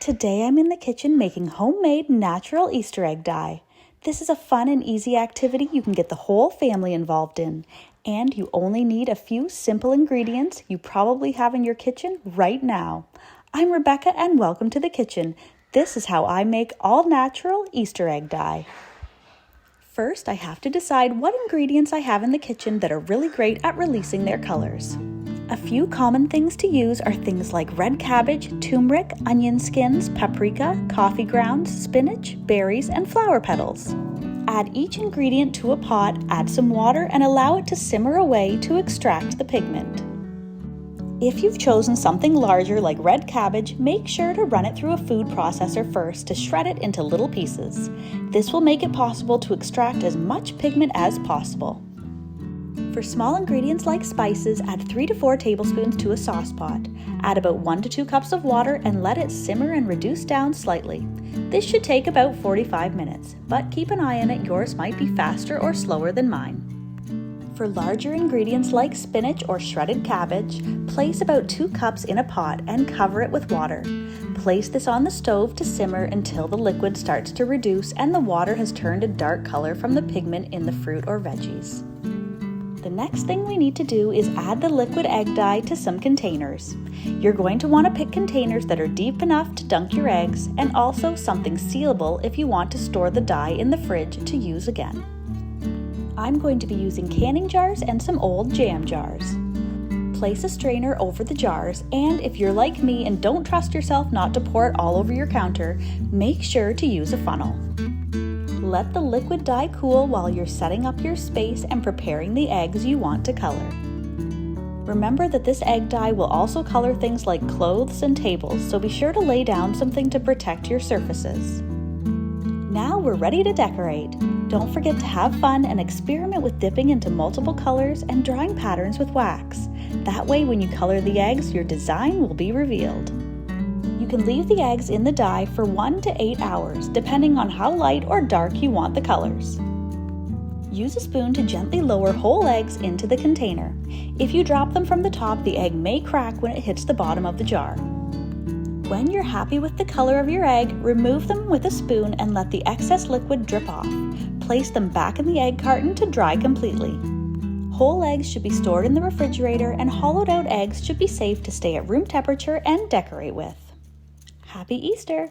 Today I'm in the kitchen making homemade natural Easter egg dye. This is a fun and easy activity you can get the whole family involved in. And you only need a few simple ingredients you probably have in your kitchen right now. I'm Rebecca and welcome to the kitchen. This is how I make all natural Easter egg dye. First, I have to decide what ingredients I have in the kitchen that are really great at releasing their colors. A few common things to use are things like red cabbage, turmeric, onion skins, paprika, coffee grounds, spinach, berries, and flower petals. Add each ingredient to a pot, add some water, and allow it to simmer away to extract the pigment. If you've chosen something larger like red cabbage, make sure to run it through a food processor first to shred it into little pieces. This will make it possible to extract as much pigment as possible. For small ingredients like spices, add 3 to 4 tablespoons to a sauce pot. Add about 1 to 2 cups of water and let it simmer and reduce down slightly. This should take about 45 minutes, but keep an eye on it, yours might be faster or slower than mine. For larger ingredients like spinach or shredded cabbage, place about 2 cups in a pot and cover it with water. Place this on the stove to simmer until the liquid starts to reduce and the water has turned a dark color from the pigment in the fruit or veggies. The next thing we need to do is add the liquid egg dye to some containers. You're going to want to pick containers that are deep enough to dunk your eggs and also something sealable if you want to store the dye in the fridge to use again. I'm going to be using canning jars and some old jam jars. Place a strainer over the jars, and if you're like me and don't trust yourself not to pour it all over your counter, make sure to use a funnel. Let the liquid dye cool while you're setting up your space and preparing the eggs you want to color. Remember that this egg dye will also color things like clothes and tables, so be sure to lay down something to protect your surfaces. Now we're ready to decorate. Don't forget to have fun and experiment with dipping into multiple colors and drawing patterns with wax. That way when you color the eggs, your design will be revealed. You can leave the eggs in the dye for 1 to 8 hours, depending on how light or dark you want the colors. Use a spoon to gently lower whole eggs into the container. If you drop them from the top, the egg may crack when it hits the bottom of the jar. When you're happy with the color of your egg, remove them with a spoon and let the excess liquid drip off. Place them back in the egg carton to dry completely. Whole eggs should be stored in the refrigerator, and hollowed out eggs should be safe to stay at room temperature and decorate with. Happy Easter!